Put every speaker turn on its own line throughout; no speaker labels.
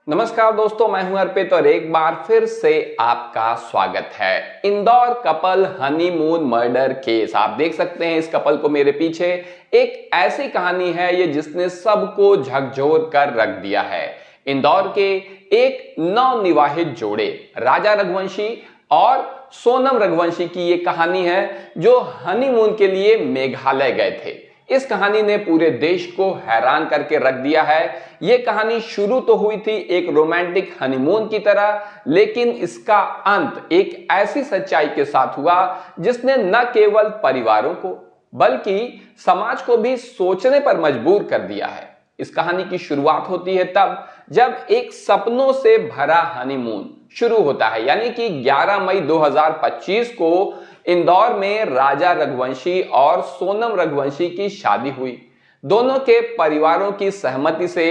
नमस्कार दोस्तों, मैं हूं अर्पित और एक बार फिर से आपका स्वागत है। Indore couple honeymoon murder case, आप देख सकते हैं इस कपल को मेरे पीछे। एक ऐसी कहानी है ये जिसने सबको झकझोर कर रख दिया है। इंदौर के एक नवविवाहित जोड़े राजा रघुवंशी और सोनम रघुवंशी की ये कहानी है जो हनीमून के लिए मेघालय गए थे। इस कहानी ने पूरे देश को हैरान करके रख दिया है। यह कहानी शुरू तो हुई थी एक रोमांटिक हनीमून की तरह, लेकिन इसका अंत एक ऐसी सच्चाई के साथ हुआ जिसने न केवल परिवारों को बल्कि समाज को भी सोचने पर मजबूर कर दिया है। इस कहानी की शुरुआत होती है तब जब एक सपनों से भरा हनीमून शुरू होता है, यानी कि 11 मई 2025 को इंदौर में राजा रघुवंशी और सोनम रघुवंशी की शादी हुई। दोनों के परिवारों की सहमति से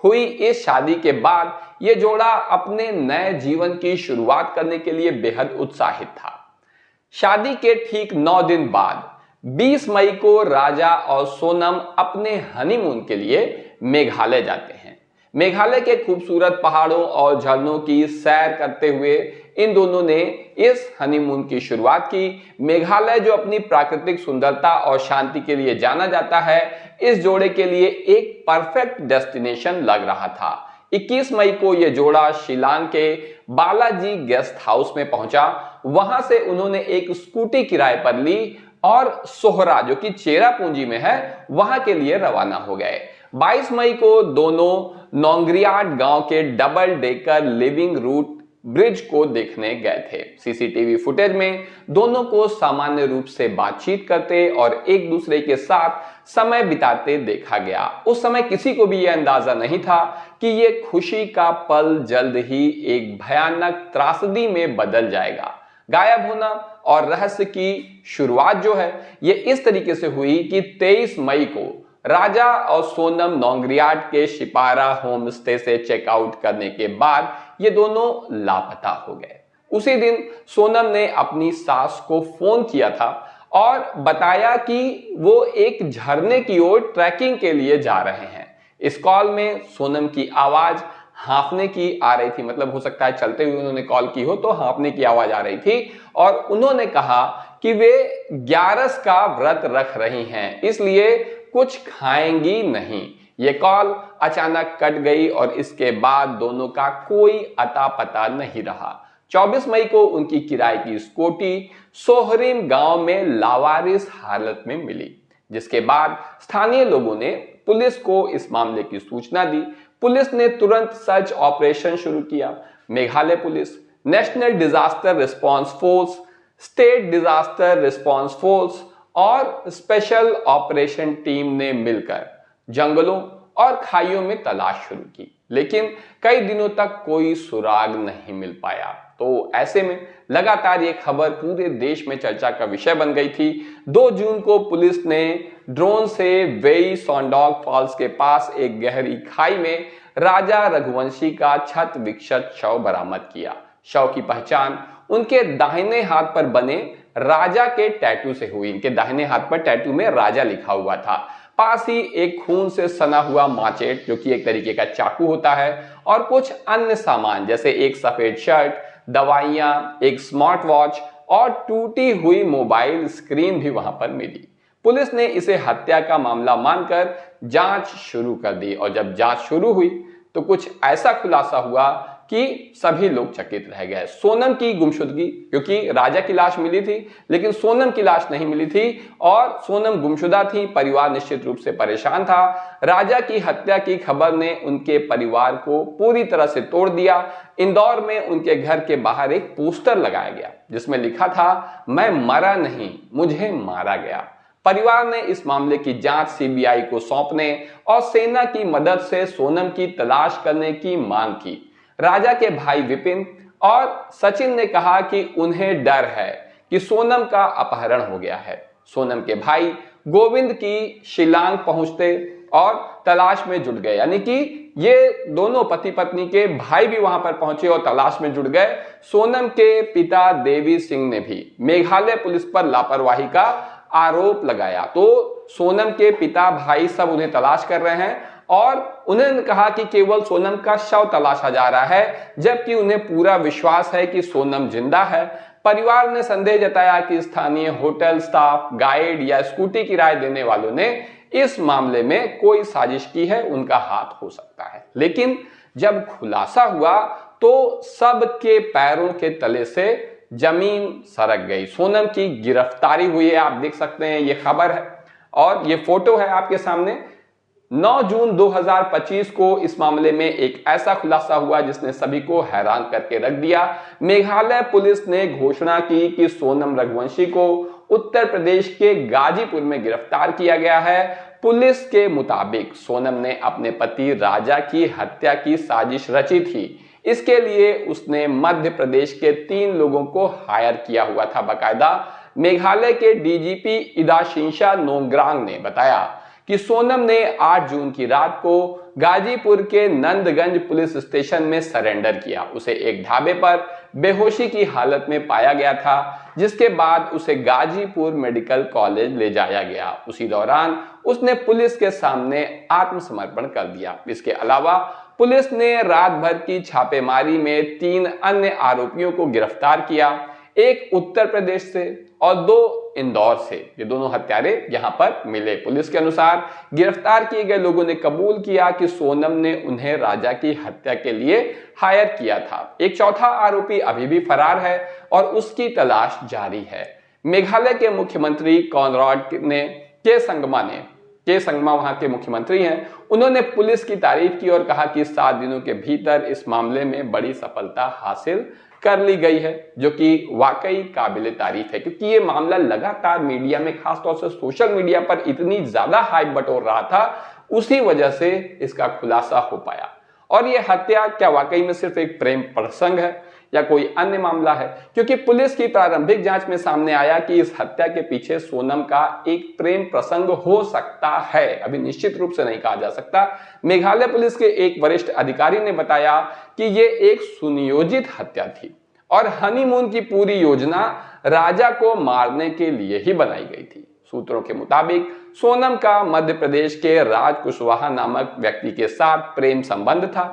हुई इस शादी के बाद यह जोड़ा अपने नए जीवन की शुरुआत करने के लिए बेहद उत्साहित था। शादी के ठीक 9 दिन बाद 20 मई को राजा और सोनम अपने हनीमून के लिए मेघालय जाते हैं। मेघालय के खूबसूरत पहाड़ों और झरनों की सैर करते हुए इन दोनों ने इस हनीमून की शुरुआत की। मेघालय जो अपनी प्राकृतिक सुंदरता और शांति के लिए जाना जाता है, इस जोड़े के लिए एक परफेक्ट डेस्टिनेशन लग रहा था। 21 मई को यह जोड़ा शिलांग के बालाजी गेस्ट हाउस में पहुंचा। वहां से उन्होंने एक स्कूटी किराए पर ली और सोहरा, जो कि चेरापूंजी में है, वहां के लिए रवाना हो गए। 22 मई को दोनों नोंगरियाट गांव के double decker living root bridge को देखने गए थे। सीसीटीवी फुटेज में दोनों को सामान्य रूप से बातचीत करते और एक दूसरे के साथ समय बिताते देखा गया। उस समय किसी को भी यह अंदाजा नहीं था कि यह खुशी का पल जल्द ही एक भयानक त्रासदी में बदल जाएगा। गायब होना और रहस्य की शुरुआत जो है ये इस तरीके से हुई कि 23 मई को राजा और सोनम नोंगरियाट के शिपारा होम स्टे से चेकआउट करने के बाद ये दोनों लापता हो गए। उसी दिन सोनम ने अपनी सास को फोन किया था और बताया कि वो एक झरने की ओर ट्रैकिंग के लिए जा रहे हैं। इस कॉल में सोनम की आवाज हाँफने की आ रही थी, मतलब हो सकता है चलते हुए उन्होंने कॉल की हो तो हाँफने की आवाज आ रही थी। और उन्होंने कहा कि वे 11 का व्रत रख रही हैं, इसलिए कुछ खाएंगी नहीं। ये कॉल अचानक कट गई और इसके बाद दोनों का कोई अता पता नहीं रहा। 24 मई को उनकी किराए की स्कूटी सोहरिम गांव में लावारिस हालत में मिली, जिसके बाद स्थानीय लोगों ने पुलिस को इस मामले की सूचना दी। पुलिस ने तुरंत सर्च ऑपरेशन शुरू किया। Meghalaya police, national disaster response force, state disaster response force और स्पेशल ऑपरेशन टीम ने मिलकर जंगलों और खाइयों में तलाश शुरू की, लेकिन कई दिनों तक कोई सुराग नहीं मिल पाया। तो ऐसे में लगातार ये खबर पूरे देश में चर्चा का विषय बन गई थी। 2 जून को पुलिस ने ड्रोन से वेई सॉन्डॉग फॉल्स के पास एक गहरी खाई में राजा रघुवंशी का क्षत विक्षत शव बरामद किया। शव की पहचान उनके दाहिने हाथ पर बने राजा के टैटू से हुई। इनके दाहिने हाथ पर टैटू में राजा लिखा हुआ था। पास ही एक खून से सना हुआ माचेट, जो कि एक तरीके का चाकू होता है, और कुछ अन्य सामान जैसे एक सफेद शर्ट, दवाइयां, एक स्मार्ट वॉच और टूटी हुई मोबाइल स्क्रीन भी वहां पर मिली। पुलिस ने इसे हत्या का मामला मानकर जांच शुरू कर दी और जब जांच शुरू हुई तो कुछ ऐसा खुलासा हुआ कि सभी लोग चकित रह गए। सोनम की गुमशुदगी, क्योंकि राजा की लाश मिली थी लेकिन सोनम की लाश नहीं मिली थी और सोनम गुमशुदा थी, परिवार निश्चित रूप से परेशान था। राजा की हत्या की खबर ने उनके परिवार को पूरी तरह से तोड़ दिया। इंदौर में उनके घर के बाहर एक पोस्टर लगाया गया जिसमें लिखा था, मैं मरा नहीं, मुझे मारा गया। परिवार ने इस मामले की जांच सीबीआई को सौंपने और सेना की मदद से सोनम की तलाश करने की मांग की। राजा के भाई विपिन और सचिन ने कहा कि उन्हें डर है कि सोनम का अपहरण हो गया है। सोनम के भाई गोविंद की शिलांग पहुंचते और तलाश में जुट गए, यानी कि ये दोनों पति पत्नी के भाई भी वहां पर पहुंचे और तलाश में जुट गए। सोनम के पिता देवी सिंह ने भी मेघालय पुलिस पर लापरवाही का आरोप लगाया। तो सोनम के पिता भाई सब उन्हें तलाश कर रहे हैं और उन्होंने कहा कि केवल सोनम का शव तलाशा जा रहा है, जबकि उन्हें पूरा विश्वास है कि सोनम जिंदा है। परिवार ने संदेह जताया कि स्थानीय होटल स्टाफ, गाइड या स्कूटी किराए देने वालों ने इस मामले में कोई साजिश की है, उनका हाथ हो सकता है। लेकिन जब खुलासा हुआ तो सबके पैरों के तले से जमीन सरक गई। सोनम की गिरफ्तारी हुई है, आप देख सकते हैं, ये खबर है और ये फोटो है आपके सामने। 9 जून 2025 को इस मामले में एक ऐसा खुलासा हुआ जिसने सभी को हैरान करके रख दिया। मेघालय पुलिस ने घोषणा की कि सोनम रघुवंशी को उत्तर प्रदेश के गाजीपुर में गिरफ्तार किया गया है। पुलिस के मुताबिक सोनम ने अपने पति राजा की हत्या की साजिश रची थी। इसके लिए उसने मध्य प्रदेश के 3 लोगों को हायर किया हुआ था बाकायदा। मेघालय के डीजीपी इदाशिंशा नोंगरांग ने बताया कि सोनम ने 8 जून की रात को गाजीपुर के नंदगंज पुलिस स्टेशन में सरेंडर किया। उसे एक ढाबे पर बेहोशी की हालत में पाया गया था, जिसके बाद उसे गाजीपुर मेडिकल कॉलेज ले जाया गया। उसी दौरान उसने पुलिस के सामने आत्मसमर्पण कर दिया। इसके अलावा पुलिस ने रात भर की छापेमारी में 3 अन्य आरोपियों को गिरफ्तार किया, एक उत्तर प्रदेश से और 2 इंदौर से। ये दोनों हत्यारे यहां पर मिले। पुलिस के अनुसार गिरफ्तार किए गए लोगों ने कबूल किया कि सोनम ने उन्हें राजा की हत्या के लिए हायर किया था। एक चौथा आरोपी अभी भी फरार है और उसकी तलाश जारी है। मेघालय के मुख्यमंत्री कॉनराड के संगमा वहां के मुख्यमंत्री हैं, उन्होंने पुलिस की तारीफ की और कहा कि 7 दिनों के भीतर इस मामले में बड़ी सफलता हासिल कर ली गई है, जो कि वाकई काबिले तारीफ है, क्योंकि ये मामला लगातार मीडिया में, खासतौर से सोशल मीडिया पर इतनी ज्यादा हाइप बटोर रहा था, उसी वजह से इसका खुलासा हो पाया। और ये हत्या क्या वाकई में सिर्फ एक प्रेम प्रसंग है या कोई अन्य मामला है? क्योंकि पुलिस की प्रारंभिक जांच में सामने आया कि इस हत्या के पीछे सोनम का एक प्रेम प्रसंग हो सकता है। अभी निश्चित रूप से नहीं कहा जा सकता। मेघालय पुलिस के एक वरिष्ठ अधिकारी ने बताया कि ये एक सुनियोजित हत्या थी और हनीमून की पूरी योजना राजा को मारने के लिए ही बनाई गई थी। सूत्रों के मुताबिक सोनम का मध्य प्रदेश के राज कुशवाहा नामक व्यक्ति के साथ प्रेम संबंध था,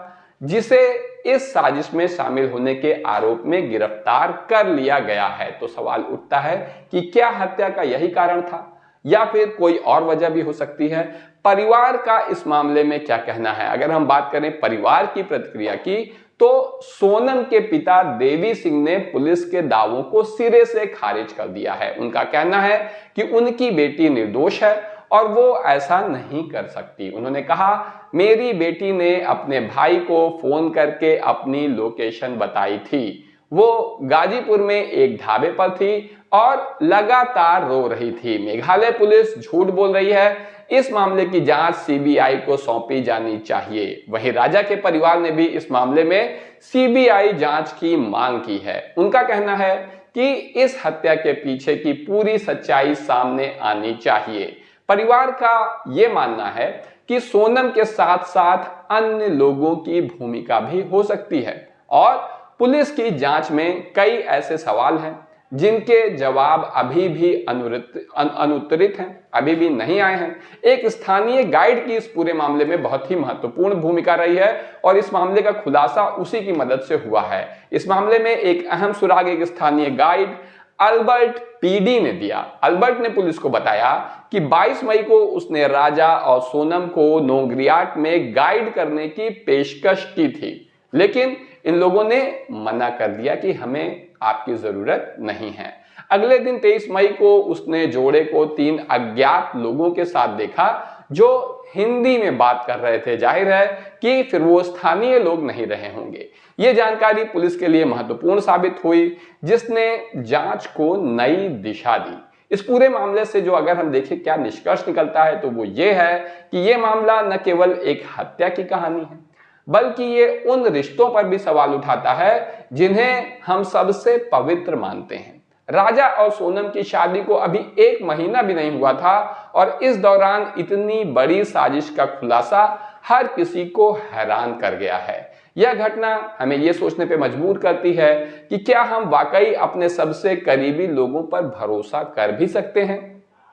जिसे इस साजिश में शामिल होने के आरोप में गिरफ्तार कर लिया गया है। तो सवाल उठता है कि क्या हत्या का यही कारण था या फिर कोई और वजह भी हो सकती है? परिवार का इस मामले में क्या कहना है? अगर हम बात करें परिवार की प्रतिक्रिया की, तो सोनम के पिता देवी सिंह ने पुलिस के दावों को सिरे से खारिज कर दिया है। उनका कहना है कि उनकी बेटी निर्दोष है और वो ऐसा नहीं कर सकती। उन्होंने कहा, मेरी बेटी ने अपने भाई को फोन करके अपनी लोकेशन बताई थी। वो गाजीपुर में एक ढाबे पर थी और लगातार रो रही थी। मेघालय पुलिस झूठ बोल रही है। इस मामले की जांच सीबीआई को सौंपी जानी चाहिए। वहीं राजा के परिवार ने भी इस मामले में सीबीआई जांच की मांग की है। उनका कहना है कि इस हत्या के पीछे की पूरी सच्चाई सामने आनी चाहिए। परिवार का यह मानना है कि सोनम के साथ साथ अन्य लोगों की भूमिका भी हो सकती है और पुलिस की जांच में कई ऐसे सवाल हैं जिनके जवाब अभी भी अनुत्तरित हैं, अभी भी नहीं आए हैं। एक स्थानीय गाइड की इस पूरे मामले में बहुत ही महत्वपूर्ण भूमिका रही है और इस मामले का खुलासा उसी की मदद से हुआ है। इस मामले में एक अहम सुराग एक स्थानीय गाइड अल्बर्ट पीडी ने दिया। अल्बर्ट ने पुलिस को बताया कि 22 मई को उसने राजा और सोनम को नोंगरियाट में गाइड करने की पेशकश की थी, लेकिन इन लोगों ने मना कर दिया कि हमें आपकी जरूरत नहीं है। अगले दिन 23 मई को उसने जोड़े को 3 अज्ञात लोगों के साथ देखा जो हिंदी में बात कर रहे थे। जाहिर है कि फिर वो स्थानीय लोग नहीं रहे होंगे। ये जानकारी पुलिस के लिए महत्वपूर्ण साबित हुई, जिसने जांच को नई दिशा दी। इस पूरे मामले से जो अगर हम देखें क्या निष्कर्ष निकलता है, तो वो ये है कि ये मामला न केवल एक हत्या की कहानी है, बल्कि ये उन रिश्तों पर भी सवाल उठाता है जिन्हें हम सबसे पवित्र मानते हैं। राजा और सोनम की शादी को अभी 1 महीना भी नहीं हुआ था और इस दौरान इतनी बड़ी साजिश का खुलासा हर किसी को हैरान कर गया है। यह घटना हमें यह सोचने पे मजबूर करती है कि क्या हम वाकई अपने सबसे करीबी लोगों पर भरोसा कर भी सकते हैं?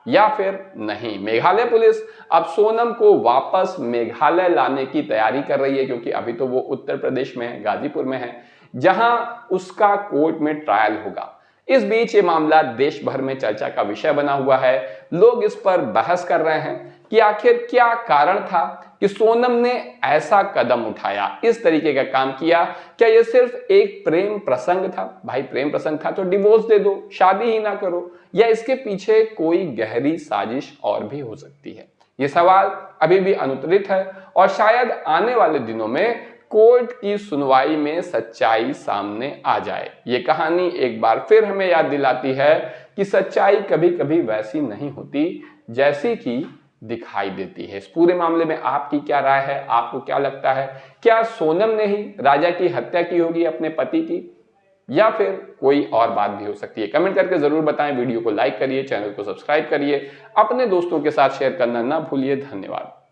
या फिर नहीं। मेघालय पुलिस अब सोनम को वापस मेघालय लाने की तैयारी कर रही है, क्योंकि अभी तो वो उत्तर प्रदेश में है, गाजीपुर में है, जहां उसका कोर्ट में ट्रायल होगा। इस बीच ये मामला देश भर में चर्चा का विषय बना हुआ है। लोग इस पर बहस कर रहे हैं कि आखिर क्या कारण था कि सोनम ने ऐसा कदम उठाया, इस तरीके का काम किया। क्या यह सिर्फ एक प्रेम प्रसंग था? भाई प्रेम प्रसंग था तो डिवोर्स दे दो, शादी ही ना करो, या इसके पीछे कोई गहरी साजिश और भी हो सकती है? ये सवाल अभी भी अनुत्तरित है और शायद आने वाले दिनों में कोर्ट की सुनवाई में सच्चाई सामने आ जाए। ये कहानी एक बार फिर हमें याद दिलाती है कि सच्चाई कभी कभी वैसी नहीं होती जैसी कि दिखाई देती है। इस पूरे मामले में आपकी क्या राय है? आपको क्या लगता है? क्या सोनम ने ही राजा की हत्या की होगी अपने पति की, या फिर कोई और बात भी हो सकती है? कमेंट करके जरूर बताएं। वीडियो को लाइक करिए, चैनल को सब्सक्राइब करिए, अपने दोस्तों के साथ शेयर करना ना भूलिए। धन्यवाद।